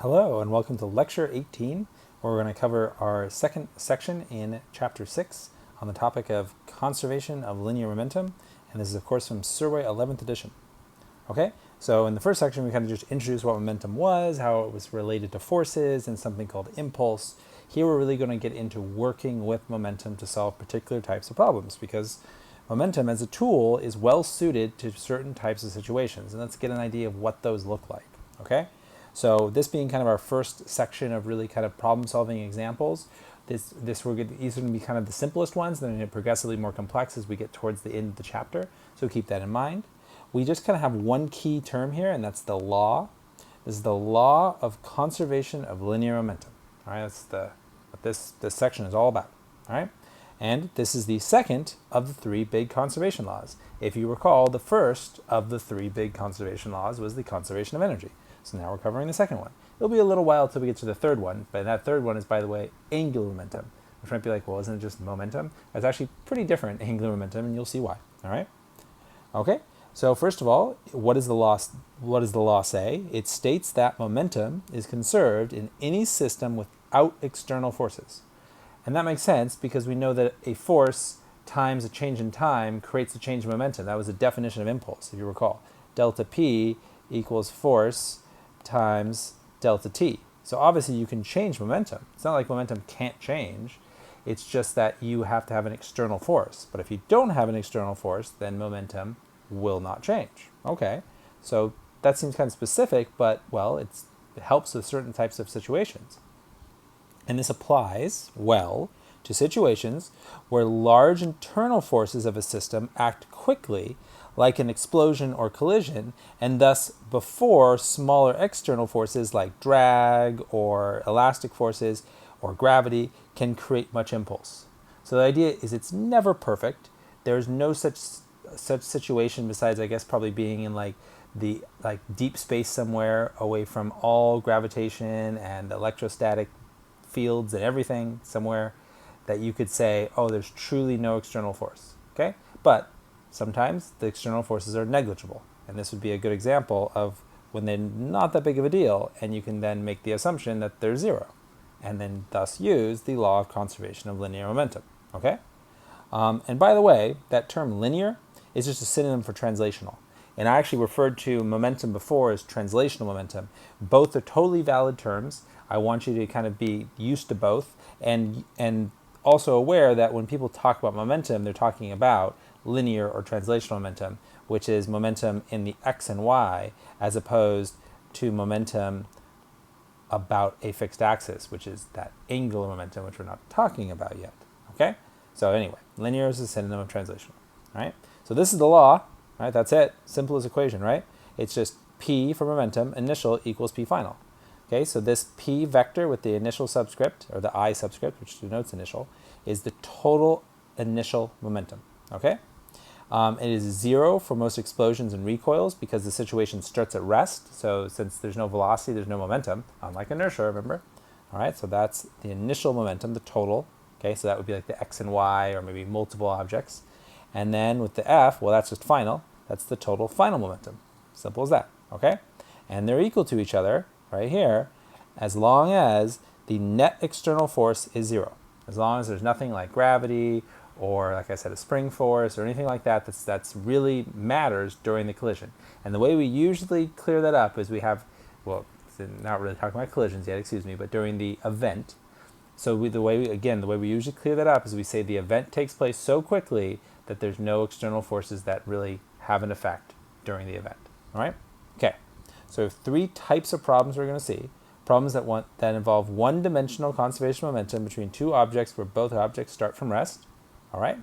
Hello and welcome to Lecture 18, where we're going to cover our second section in Chapter 6 on the topic of conservation of linear momentum, and this is of course from Survey 11th edition. Okay, so in the first section we kind of just introduced what momentum was, how it was related to forces, and something called impulse. Here we're really going to get into working with momentum to solve particular types of problems, because momentum as a tool is well suited to certain types of situations, and let's get an idea of what those look like, okay? So this being kind of our first section of really kind of problem-solving examples, these are going to be kind of the simplest ones, then they get progressively more complex as we get towards the end of the chapter, so keep that in mind. We just kind of have one key term here, and that's the law. This is the law of conservation of linear momentum. All right, that's what this section is all about. All right, and this is the second of the three big conservation laws. If you recall, the first of the three big conservation laws was the conservation of energy. So now we're covering the second one. It'll be a little while till we get to the third one, but that third one is, by the way, angular momentum, which might be like, well, isn't it just momentum? It's actually pretty different, angular momentum, and you'll see why. All right. Okay. So first of all, what does the law say? It states that momentum is conserved in any system without external forces. And that makes sense because we know that a force times a change in time creates a change in momentum. That was the definition of impulse, if you recall. Delta P equals force times delta T. So obviously you can change momentum. It's not like momentum can't change. It's just that you have to have an external force. But if you don't have an external force, then momentum will not change. Okay, so that seems kind of specific, but well, it helps with certain types of situations. And this applies well to situations where large internal forces of a system act quickly, like an explosion or collision, and thus before smaller external forces like drag or elastic forces or gravity can create much impulse. So the idea is it's never perfect. There's no such situation besides, I guess, probably being in like deep space somewhere away from all gravitation and electrostatic fields and everything, somewhere that you could say, oh, there's truly no external force. Okay, but sometimes the external forces are negligible, and this would be a good example of when they're not that big of a deal, and you can then make the assumption that they're zero, and then thus use the law of conservation of linear momentum. Okay, and by the way, that term linear is just a synonym for translational. And I actually referred to momentum before as translational momentum. Both are totally valid terms. I want you to kind of be used to both, and also aware that when people talk about momentum, they're talking about linear or translational momentum, which is momentum in the x and y, as opposed to momentum about a fixed axis, which is that angular momentum, which we're not talking about yet. Okay? So anyway, linear is a synonym of translational. Right? So this is the law. Right? That's it. Simplest equation, right? It's just P for momentum initial equals P final. Okay, so this P vector with the initial subscript, or the I subscript, which denotes initial, is the total initial momentum. Okay? It is 0 for most explosions and recoils because the situation starts at rest. So since there's no velocity, there's no momentum, unlike inertia, remember? All right, so that's the initial momentum, the total. Okay, so that would be like the x and y, or maybe multiple objects. And then with the F, well, that's just final. That's the total final momentum. Simple as that, okay? And they're equal to each other right here as long as the net external force is 0. As long as there's nothing like gravity or, like I said, a spring force or anything like that that's really matters during the collision. And the way we usually clear that up is we have, well, not really talking about collisions yet, excuse me, but during the event. So the way we usually clear that up is we say the event takes place so quickly that there's no external forces that really have an effect during the event. All right? Okay. So 3 types of problems we're going to see. Problems that involve one-dimensional conservation momentum between 2 objects where both objects start from rest. All right?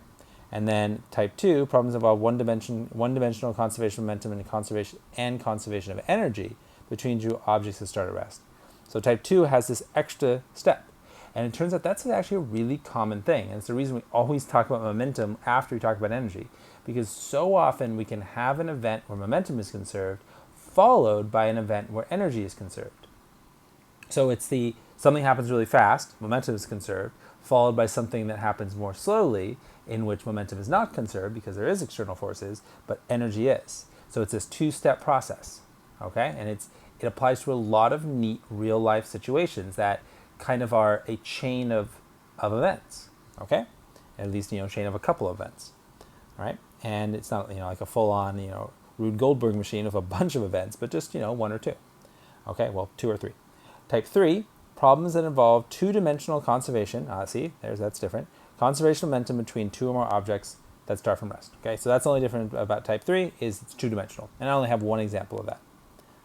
And then type 2, problems involve one-dimensional conservation momentum and conservation of energy between 2 objects that start at rest. So type 2 has this extra step. And it turns out that's actually a really common thing. And it's the reason we always talk about momentum after we talk about energy. Because so often we can have an event where momentum is conserved, followed by an event where energy is conserved. So it's something happens really fast, momentum is conserved, followed by something that happens more slowly, in which momentum is not conserved because there is external forces, but energy is. So it's this 2-step process. Okay? And it applies to a lot of neat real-life situations that kind of are a chain of events, okay? At least, chain of a couple of events, all right? And it's not, like a full-on, Rube Goldberg machine of a bunch of events, but just, one or two. Okay, well, two or three. Type 3, problems that involve two-dimensional conservation. See, that's different. Conservation of momentum between two or more objects that start from rest. Okay, so that's the only different about type 3 is it's two-dimensional. And I only have one example of that.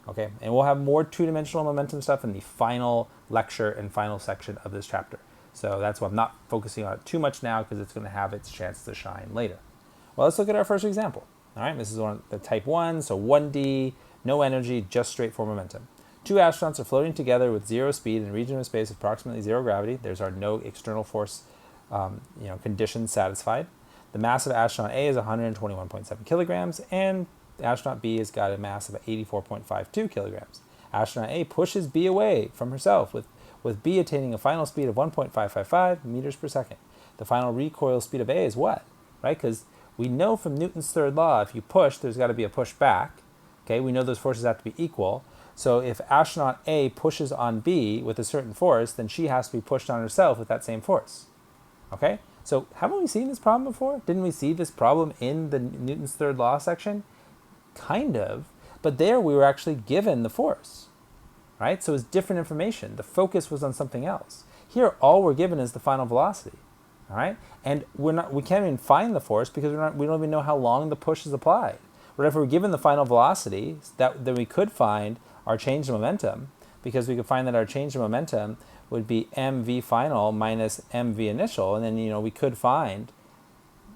Okay, and we'll have more two-dimensional momentum stuff in the final lecture and final section of this chapter. So that's why I'm not focusing on it too much now, because it's going to have its chance to shine later. Well, let's look at our first example. All right, this is the type 1, so 1D, no energy, just straight for momentum. Two astronauts are floating together with zero speed in a region of space with approximately zero gravity. There's our no external force conditions satisfied. The mass of astronaut A is 121.7 kilograms, and astronaut B has got a mass of 84.52 kilograms. Astronaut A pushes B away from herself, with B attaining a final speed of 1.555 meters per second. The final recoil speed of A is what? Right? Because we know from Newton's third law, if you push, there's got to be a push back. Okay, we know those forces have to be equal. So if astronaut A pushes on B with a certain force, then she has to be pushed on herself with that same force. Okay, so haven't we seen this problem before? Didn't we see this problem in the Newton's third law section? Kind of, but there we were actually given the force, right? So it's different information. The focus was on something else. Here, all we're given is the final velocity, all right? And we can't even find the force because we don't even know how long the push is applied. But if we're given the final velocity, then we could find our change in momentum, because we could find that our change in momentum would be mv final minus mv initial, and then we could find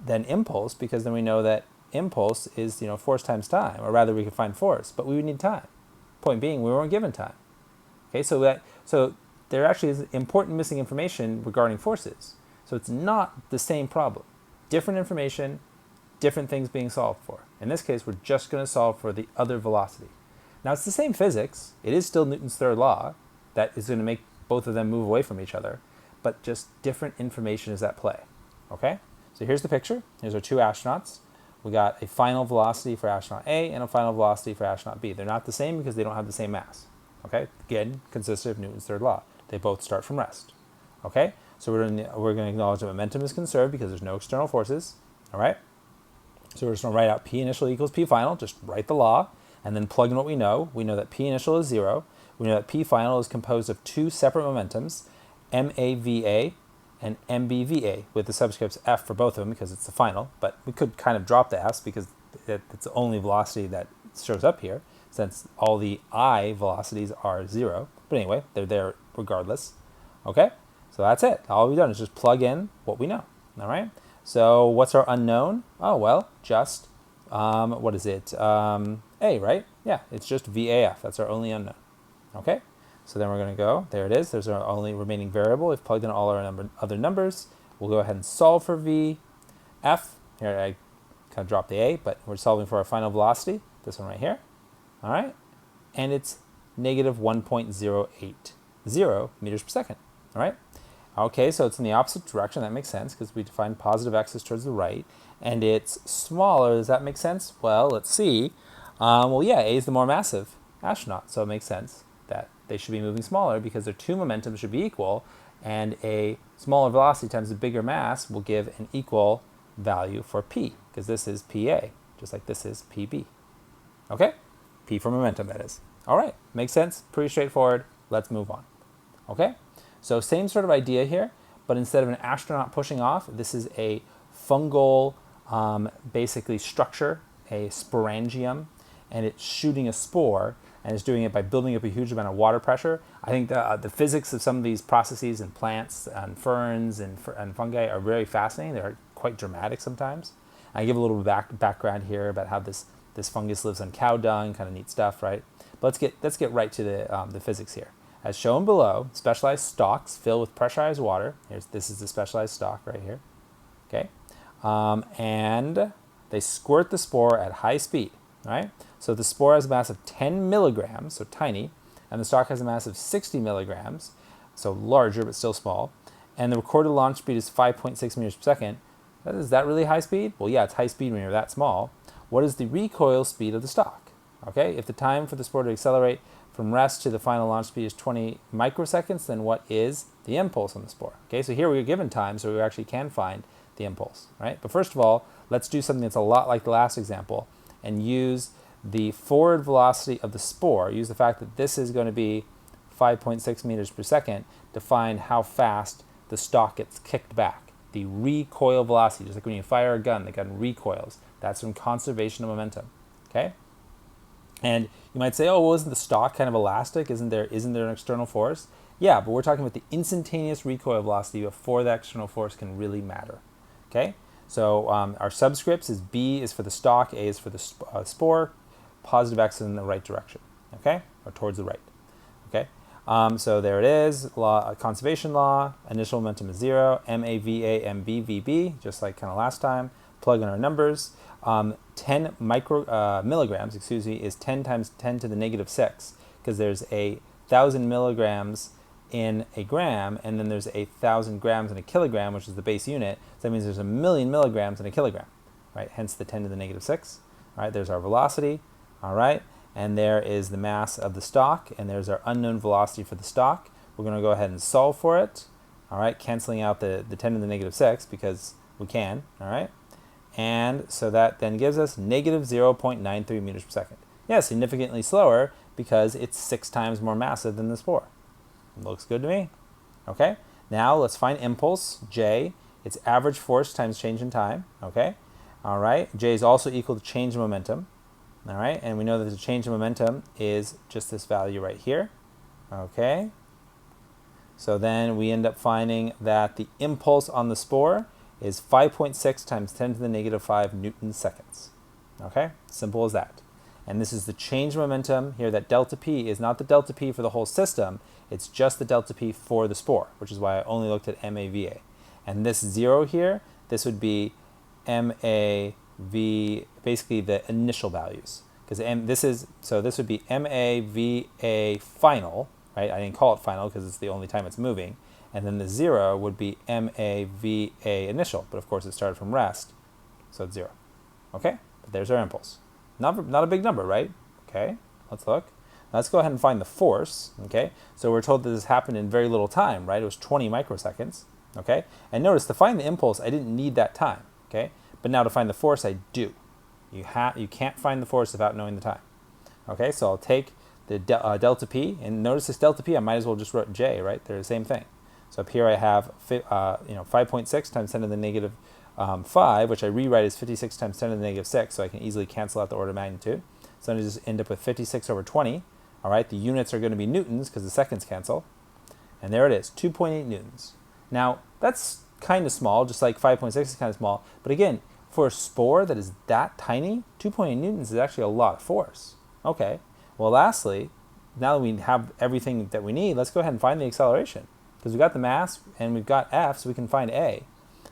then impulse, because then we know that impulse is force times time, or rather we could find force, but we would need time. Point being, we weren't given time. Okay, so there actually is important missing information regarding forces. So it's not the same problem. Different information, different things being solved for. In this case, we're just going to solve for the other velocity. Now, it's the same physics. It is still Newton's third law that is going to make both of them move away from each other, but just different information is at play. Okay? So here's the picture. Here's our two astronauts. We got a final velocity for astronaut A and a final velocity for astronaut B. They're not the same because they don't have the same mass. Okay? Again, consistent of Newton's third law. They both start from rest. Okay? So we're going to acknowledge that momentum is conserved because there's no external forces. All right? So we're just going to write out P initial equals P final. Just write the law and then plug in what we know. We know that P initial is 0. We know that P final is composed of two separate momentums, MAVA and MBVA, with the subscripts F for both of them because it's the final. But we could kind of drop the S because it's the only velocity that shows up here, since all the I velocities are 0. But anyway, they're there regardless. Okay? So that's it. All we've done is just plug in what we know. All right? So what's our unknown? Oh, well, just, what is it? A, right? Yeah, it's just VAF. That's our only unknown. Okay? So then we're going to go, there it is. There's our only remaining variable. We've plugged in all our other numbers. We'll go ahead and solve for VF. Here, I kind of dropped the A, but we're solving for our final velocity. This one right here. All right? And it's negative 1.080 meters per second. All right? Okay, so it's in the opposite direction. That makes sense because we define positive x is towards the right. And it's smaller. Does that make sense? Well, let's see. Well, yeah, A is the more massive astronaut, so it makes sense that they should be moving smaller because their two momentums should be equal, and a smaller velocity times a bigger mass will give an equal value for P, because this is PA, just like this is PB. Okay? P for momentum, that is. All right, makes sense, pretty straightforward. Let's move on. Okay? So same sort of idea here, but instead of an astronaut pushing off, this is a fungal, basically structure, a sporangium, and it's shooting a spore, and it's doing it by building up a huge amount of water pressure. I think the physics of some of these processes in plants and ferns and fungi are very fascinating. They're quite dramatic sometimes. I give a little background here about how this fungus lives on cow dung, kind of neat stuff, right? But let's get right to the physics here. As shown below, specialized stalks fill with pressurized water. This is the specialized stalk right here. Okay, and they squirt the spore at high speed. Right? So the spore has a mass of 10 milligrams, so tiny, and the stalk has a mass of 60 milligrams, so larger but still small, and the recorded launch speed is 5.6 meters per second. Is that really high speed? Well, yeah, it's high speed when you're that small. What is the recoil speed of the stalk? Okay, if the time for the spore to accelerate from rest to the final launch speed is 20 microseconds, then what is the impulse on the spore? Okay, so here we're given time, so we actually can find the impulse, right? But first of all, let's do something that's a lot like the last example and use the forward velocity of the spore, use the fact that this is going to be 5.6 meters per second to find how fast the stalk gets kicked back. The recoil velocity, just like when you fire a gun, the gun recoils. That's from conservation of momentum, okay? And you might say, oh, well, isn't the stalk kind of elastic? Isn't there an external force? Yeah, but we're talking about the instantaneous recoil velocity before that external force can really matter, okay? So our subscripts is B is for the stalk, A is for the spore, positive X is in the right direction, okay? Or towards the right, okay? So there it is, conservation law, initial momentum is 0, MAVA, MBVB, just like kind of last time. Plug in our numbers. 10 milligrams, is 10 times 10 to the negative 6, because there's 1,000 milligrams in a gram, and then there's 1,000 grams in a kilogram, which is the base unit. So that means there's 1,000,000 milligrams in a kilogram, right? Hence the 10 to the negative 6. All right, there's our velocity, all right? And there is the mass of the stalk, and there's our unknown velocity for the stalk. We're going to go ahead and solve for it, all right? Canceling out the 10 to the negative 6 because we can, all right? And so that then gives us negative 0.93 meters per second. Yeah, significantly slower because it's 6 times more massive than the spore. Looks good to me. Okay, now let's find impulse, J. It's average force times change in time, okay? All right, J is also equal to change in momentum, all right? And we know that the change in momentum is just this value right here, okay? So then we end up finding that the impulse on the spore is 5.6 times 10 to the negative 5 Newton seconds. Okay, simple as that. And this is the change momentum here. That delta P is not the delta P for the whole system, it's just the delta P for the spore, which is why I only looked at MAVA. And this 0 here, this would be MAV, basically the initial values. Because this would be MAVA final, right? I didn't call it final because it's the only time it's moving. And then the 0 would be MAVA initial, but of course it started from rest, so it's 0. Okay, but there's our impulse. Not a big number, right? Okay, let's look. Let's go ahead and find the force, okay? So we're told that this happened in very little time, right? It was 20 microseconds, okay? And notice, to find the impulse, I didn't need that time, okay? But now to find the force, I do. You can't find the force without knowing the time. Okay, so I'll take the delta P, and notice this delta P, I might as well just write J, right? They're the same thing. So up here I have 5.6 times 10 to the negative 5, which I rewrite as 56 times 10 to the negative 6, so I can easily cancel out the order of magnitude. So then I just end up with 56 over 20. All right, the units are going to be newtons because the seconds cancel. And there it is, 2.8 newtons. Now, that's kind of small, just like 5.6 is kind of small. But again, for a spore that is that tiny, 2.8 newtons is actually a lot of force. Okay, well lastly, now that we have everything that we need, let's go ahead and find the acceleration. Because we've got the mass and we've got F, so we can find A.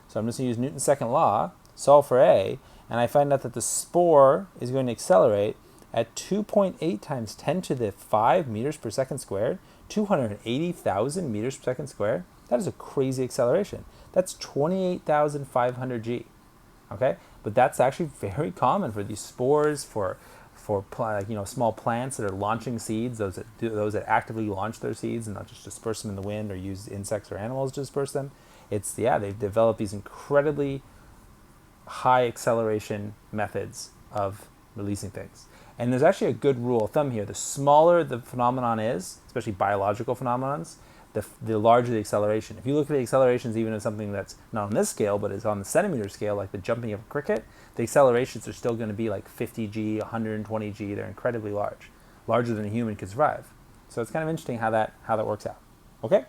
So I'm just going to use Newton's second law, solve for A, and I find out that the spore is going to accelerate at 2.8 times 10 to the 5 meters per second squared, 280,000 meters per second squared. That is a crazy acceleration. That's 28,500 G. Okay, but that's actually very common for these spores, for small plants that are launching seeds, those that actively launch their seeds and not just disperse them in the wind or use insects or animals to disperse them. They've developed these incredibly high acceleration methods of releasing things. And there's actually a good rule of thumb here. The smaller the phenomenon is, especially biological phenomenons, the larger the acceleration. If you look at the accelerations even of something that's not on this scale, but is on the centimeter scale, like the jumping of a cricket, the accelerations are still going to be like 50 G, 120 G. They're incredibly large, larger than a human could survive. So it's kind of interesting how that works out. Okay,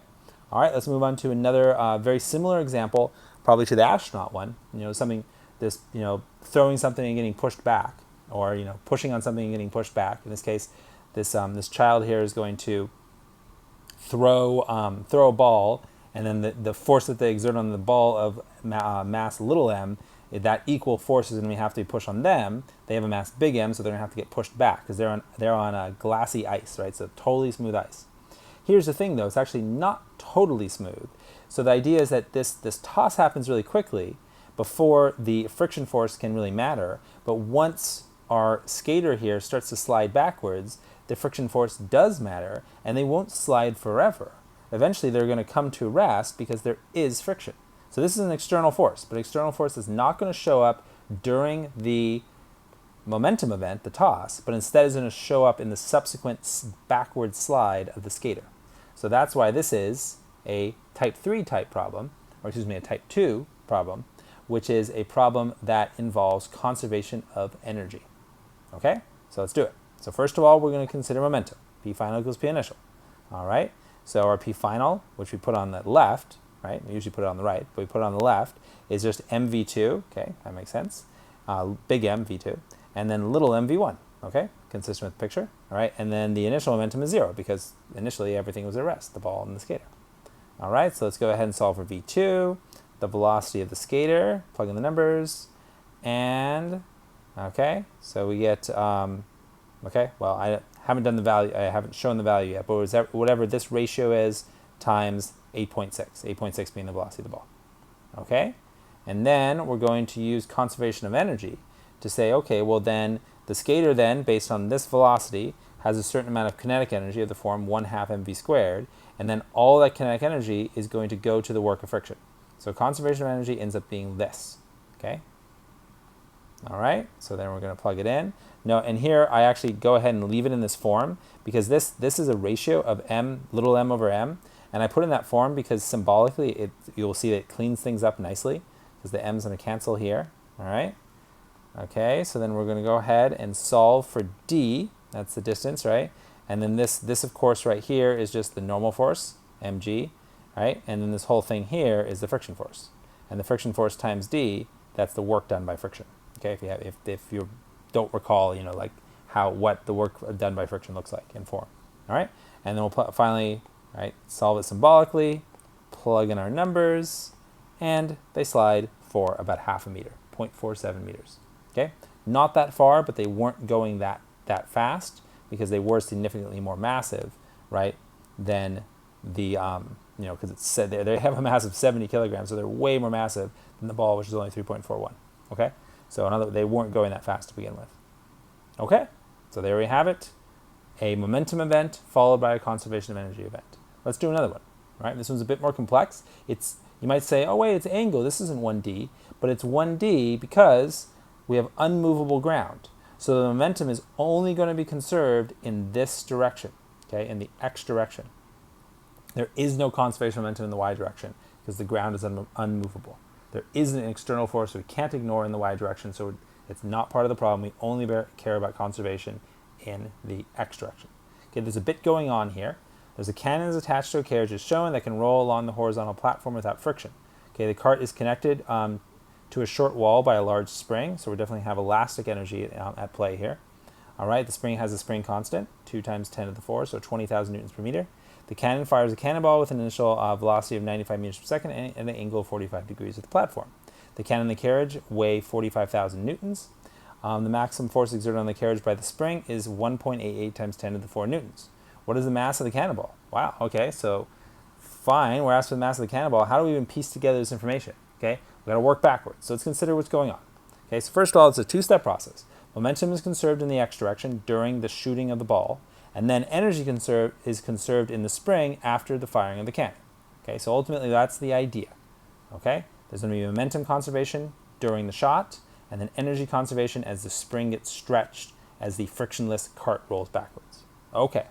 all right. Let's move on to another very similar example, probably to the astronaut one. Throwing something and getting pushed back, or pushing on something and getting pushed back. In this case, this child here is going to throw a ball, and then the force that they exert on the ball of mass little m, that equal force is going to have to be pushed on them. They have a mass big M, so they're going to have to get pushed back because they're on a glassy ice, right? So totally smooth ice. Here's the thing, though: it's actually not totally smooth. So the idea is that this toss happens really quickly before the friction force can really matter. But once our skater here starts to slide backwards, the friction force does matter, and they won't slide forever. Eventually, they're going to come to rest because there is friction. So this is an external force, but external force is not going to show up during the momentum event, the toss, but instead is going to show up in the subsequent backward slide of the skater. So that's why this is a type 3 type problem, or excuse me, a type 2 problem, which is a problem that involves conservation of energy. Okay, so let's do it. So first of all, we're going to consider momentum. P final equals P initial. All right, so our P final, which we put on the left, right? We usually put it on the right, but we put it on the left, is just mv2, okay, that makes sense. Big M, v2, and then little m, v1, okay, consistent with the picture, all right? And then the initial momentum is 0 because initially everything was at rest, the ball and the skater. All right, so let's go ahead and solve for v2, the velocity of the skater, plug in the numbers, and, okay, so we get, okay, well, I haven't done the value, I haven't shown the value yet, but whatever this ratio is times 8.6 being the velocity of the ball, okay? And then we're going to use conservation of energy to say, okay, well then, the skater then, based on this velocity, has a certain amount of kinetic energy of the form 1/2 mv squared, and then all that kinetic energy is going to go to the work of friction. So conservation of energy ends up being this, okay? All right, so then we're going to plug it in. No, and here I actually go ahead and leave it in this form because this is a ratio of m, little m over m, and I put in that form because symbolically you'll see that it cleans things up nicely because the m's going to cancel here, all right? Okay, so then we're going to go ahead and solve for d, that's the distance, right? And then this of course right here is just the normal force, mg, right? And then this whole thing here is the friction force. And the friction force times d, that's the work done by friction. Okay, if you don't recall, you know, like what the work done by friction looks like in form. All right, and then we'll finally, right, solve it symbolically, plug in our numbers, and they slide for about 0.5 meter, 0.47 meters. Okay, not that far, but they weren't going that fast because they were significantly more massive, right, than the you know, because it said they have a mass of 70 kilograms, so they're way more massive than the ball, which is only 3.41. Okay. So they weren't going that fast to begin with. Okay, so there we have it. A momentum event followed by a conservation of energy event. Let's do another one. All right, this one's a bit more complex. You might say, oh wait, it's angle. This isn't 1D, but it's 1D because we have unmovable ground. So the momentum is only going to be conserved in this direction, okay, in the x direction. There is no conservation of momentum in the y direction because the ground is unmovable. There is an external force we can't ignore in the y direction, so it's not part of the problem. We only care about conservation in the x direction. Okay, there's a bit going on here. There's a cannon is attached to a carriage as shown that can roll along the horizontal platform without friction. Okay, the cart is connected to a short wall by a large spring, so we definitely have elastic energy at play here. All right, the spring has a spring constant, 2 times 10 to the 4, so 20,000 newtons per meter. The cannon fires a cannonball with an initial velocity of 95 meters per second and an angle of 45 degrees at the platform. The cannon and the carriage weigh 45,000 newtons. The maximum force exerted on the carriage by the spring is 1.88 times 10 to the 4 newtons. What is the mass of the cannonball? Wow, okay, so fine, we're asked for the mass of the cannonball. How do we even piece together this information? Okay, we've got to work backwards. So let's consider what's going on. Okay, so first of all, it's a two-step process. Momentum is conserved in the x direction during the shooting of the ball, and then energy is conserved in the spring after the firing of the cannon. Okay, so ultimately that's the idea. Okay, there's going to be momentum conservation during the shot, and then energy conservation as the spring gets stretched as the frictionless cart rolls backwards. Okay,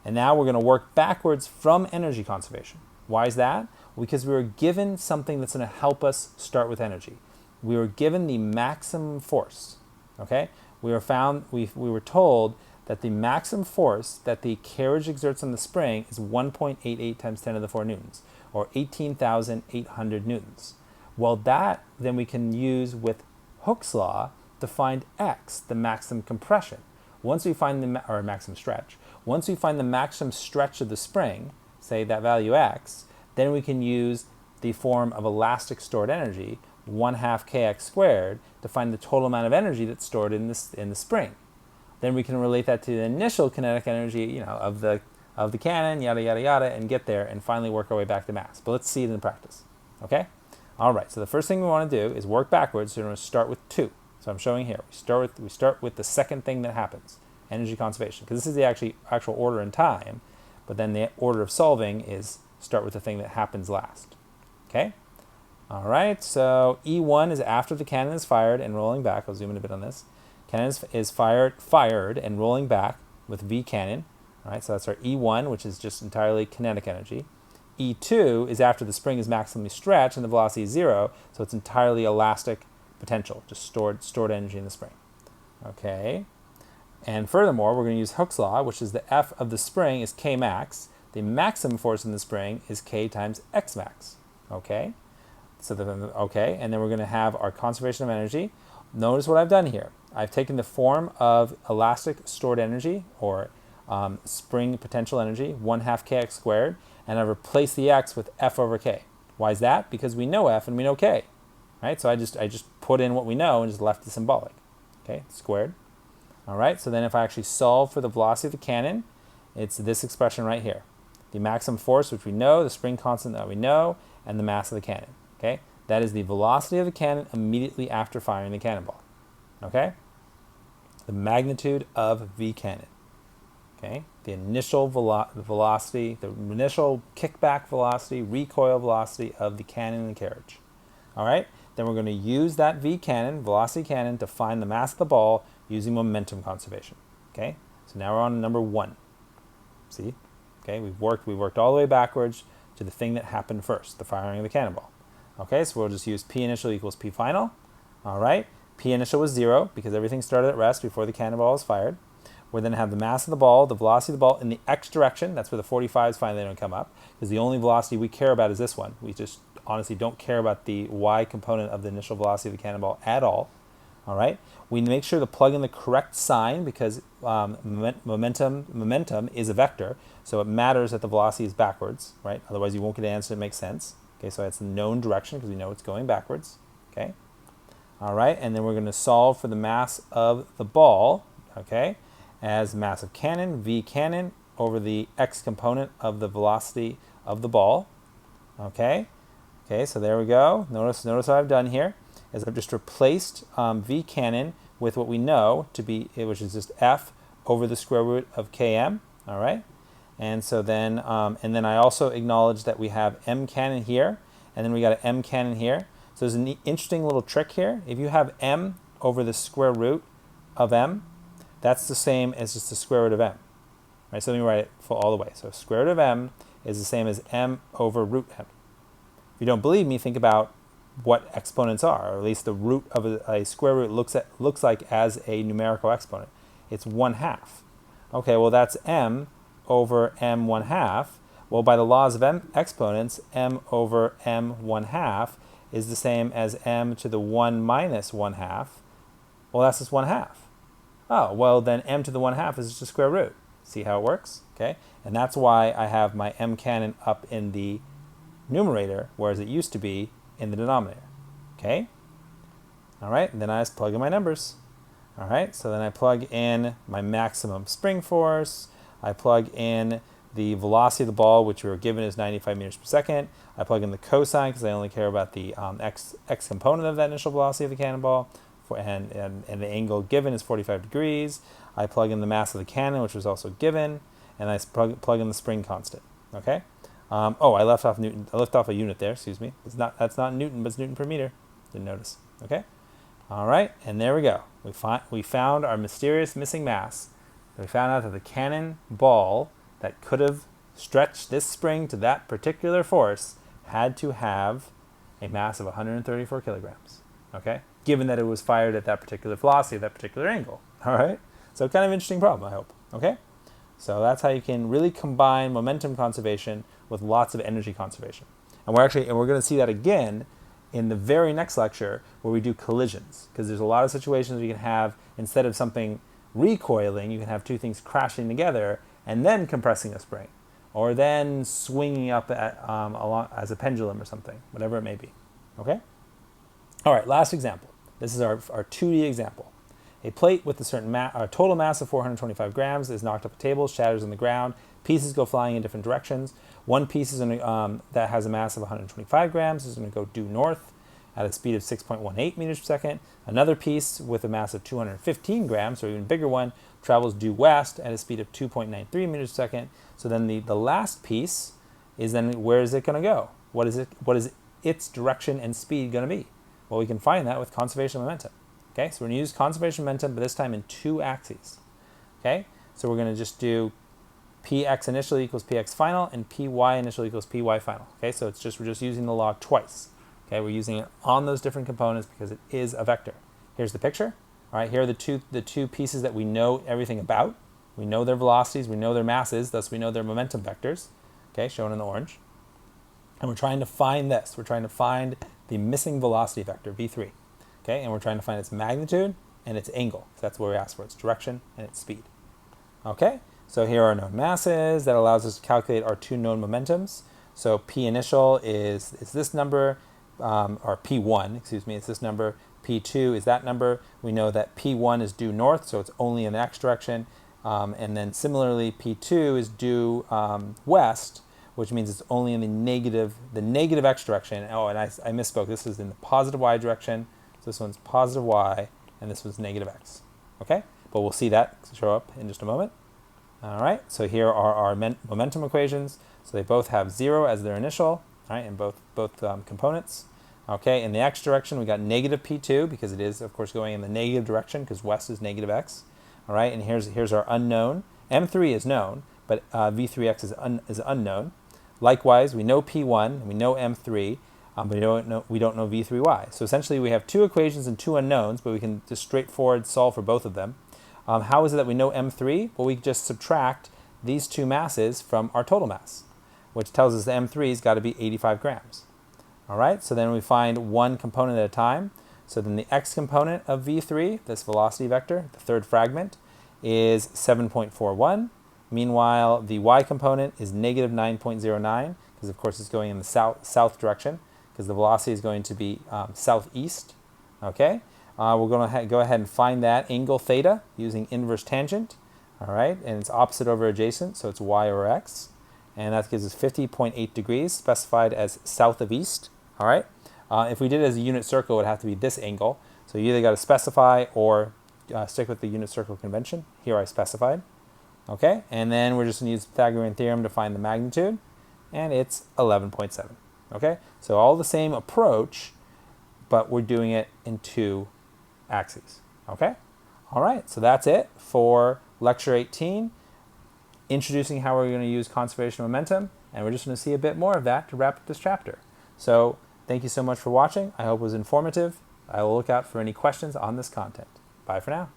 and now we're going to work backwards from energy conservation. Why is that? Because we were given something that's going to help us start with energy. We were given the maximum force. Okay, we were told that the maximum force that the carriage exerts on the spring is 1.88 times 10 to the 4 newtons, or 18,800 newtons. Well, that then we can use with Hooke's law to find x, the maximum compression. Once we find or maximum stretch, once we find the maximum stretch of the spring, say that value x, then we can use the form of elastic stored energy, 1/2 kx squared, to find the total amount of energy that's stored in the spring. Then we can relate that to the initial kinetic energy, you know, of the cannon, yada yada yada, and get there and finally work our way back to mass. But let's see it in practice. Okay? All right. So the first thing we want to do is work backwards. So we're going to start with 2. So I'm showing here. We start with the second thing that happens. energy conservation, because this is the actual order in time, but then the order of solving is start with the thing that happens last. Okay? All right, so E1 is after the cannon is fired and rolling back. I'll zoom in a bit on this. Cannon is fired and rolling back with V cannon. All right, so that's our E1, which is just entirely kinetic energy. E2 is after the spring is maximally stretched and the velocity is 0, so it's entirely elastic potential, just stored energy in the spring. Okay, and furthermore, we're going to use Hooke's law, which is the F of the spring is K max. The maximum force in the spring is K times X max. Okay, so and then we're going to have our conservation of energy. Notice what I've done here. I've taken the form of elastic stored energy, or spring potential energy, 1/2 kx squared, and I've replaced the x with F over k. Why is that? Because we know F and we know k, right? So I just put in what we know and just left the symbolic, okay, squared. All right, so then if I actually solve for the velocity of the cannon, it's this expression right here. The maximum force, which we know, the spring constant that we know, and the mass of the cannon, okay? That is the velocity of the cannon immediately after firing the cannonball, okay? The magnitude of V cannon. Okay, the initial velocity, the initial kickback velocity, recoil velocity of the cannon and the carriage. All right, then we're going to use that V cannon, velocity cannon, to find the mass of the ball using momentum conservation. Okay, so now we're on number 1. See, okay, we've worked all the way backwards to the thing that happened first, the firing of the cannonball. Okay, so we'll just use P initial equals P final. All right, P initial was 0 because everything started at rest before the cannonball was fired. We're then have the mass of the ball, the velocity of the ball in the x direction. That's where the 45s finally don't come up, because the only velocity we care about is this one. We just honestly don't care about the y component of the initial velocity of the cannonball at all. All right. We make sure to plug in the correct sign, because momentum is a vector, so it matters that the velocity is backwards, right? Otherwise, you won't get an answer that makes sense. Okay, so that's the known direction because we know it's going backwards. Okay. All right, and then we're going to solve for the mass of the ball. Okay, as mass of cannon, V cannon, over the x component of the velocity of the ball. Okay, so there we go. Notice what I've done here is I've just replaced V cannon with what we know to be, which is just F over the square root of Km. All right, and so then I also acknowledge that we have M cannon here, and then we got an M cannon here. So there's an interesting little trick here. If you have M over the square root of M, that's the same as just the square root of M. Right, so let me write it all the way. So square root of M is the same as M over root M. If you don't believe me, think about what exponents are, or at least the root of a square root looks like as a numerical exponent. It's 1/2. Okay, well that's M over M 1/2. Well, by the laws of exponents, M over M 1/2 is the same as M to the 1 minus 1/2. Well, that's just 1/2. Oh, well then M to the 1/2 is just a square root. See how it works? Okay, and that's why I have my M cannon up in the numerator, whereas it used to be in the denominator. Okay, all right, and then I just plug in my numbers. All right, so then I plug in my maximum spring force. I plug in the velocity of the ball, which we were given is 95 meters per second. I plug in the cosine because I only care about the x component of that initial velocity of the cannonball, and the angle given is 45 degrees. I plug in the mass of the cannon, which was also given, and I plug in the spring constant. Okay. I left off Newton. I left off a unit there. Excuse me. That's not Newton, but it's Newton per meter. Didn't notice. Okay. All right, and there we go. We found our mysterious missing mass. We found out that the cannon ball that could have stretched this spring to that particular force had to have a mass of 134 kilograms. Okay, given that it was fired at that particular velocity, that particular angle. All right, so kind of interesting problem, I hope. Okay, so that's how you can really combine momentum conservation with lots of energy conservation. And we're going to see that again in the very next lecture where we do collisions, because there's a lot of situations we can have, instead of something recoiling, you can have two things crashing together and then compressing a spring, or then swinging up along as a pendulum or something, whatever it may be. Okay? All right, last example. This is our 2D example. A plate with a certain total mass of 425 grams is knocked off a table, shatters on the ground, pieces go flying in different directions. One piece is that has a mass of 125 grams is going to go due north. at a speed of 6.18 meters per second. Another piece with a mass of 215 grams, or even bigger one, travels due west at a speed of 2.93 meters per second. So then the last piece is then where is it going to go? What is its direction and speed going to be? Well, we can find that with conservation of momentum. Okay, so we're going to use conservation of momentum, but this time in two axes. Okay, so we're going to just do px initial equals px final and py initial equals py final. Okay, so we're just using the log twice. Okay, we're using it on those different components because it is a vector. Here's the picture. All right, here are the two pieces that we know everything about. We know their velocities, we know their masses, thus we know their momentum vectors. Okay, shown in the orange. And we're trying to find this. We're trying to find the missing velocity vector, v3. Okay, and we're trying to find its magnitude and its angle. So that's what we asked for, its direction and its speed. Okay, so here are known masses. That allows us to calculate our two known momentums. So P initial is this number, or P1, excuse me, is this number. P2 is that number. We know that P1 is due north, so it's only in the x direction. And then similarly, P2 is due west, which means it's only in the negative x direction. Oh, and I misspoke. This is in the positive y direction. So this one's positive y, and this one's negative x. Okay, but we'll see that show up in just a moment. All right, so here are our momentum equations. So they both have 0 as their initial, all right, in both components. Okay, in the x direction, we got negative P2 because it is, of course, going in the negative direction because west is negative x. All right, and here's our unknown. M3 is known, but V3x is unknown. Likewise, we know P1 and we know M3, but we don't know V3y. So essentially, we have two equations and two unknowns, but we can just straightforward solve for both of them. How is it that we know M3? Well, we just subtract these two masses from our total mass, which tells us the M3's got to be 85 grams. All right, so then we find one component at a time. So then the x component of V3, this velocity vector, the third fragment, is 7.41. Meanwhile, the y component is negative 9.09, because of course it's going in the south direction, because the velocity is going to be southeast. Okay, we're going to go ahead and find that angle theta using inverse tangent. All right, and it's opposite over adjacent, so it's y over x. And that gives us 50.8 degrees, specified as south of east. All right. If we did it as a unit circle, it would have to be this angle. So you either got to specify or stick with the unit circle convention. Here I specified. Okay, and then we're just going to use the Pythagorean theorem to find the magnitude, and it's 11.7. Okay, so all the same approach, but we're doing it in two axes. Okay, all right, so that's it for lecture 18, introducing how we're going to use conservation of momentum, and we're just going to see a bit more of that to wrap up this chapter. So thank you so much for watching. I hope it was informative. I will look out for any questions on this content. Bye for now.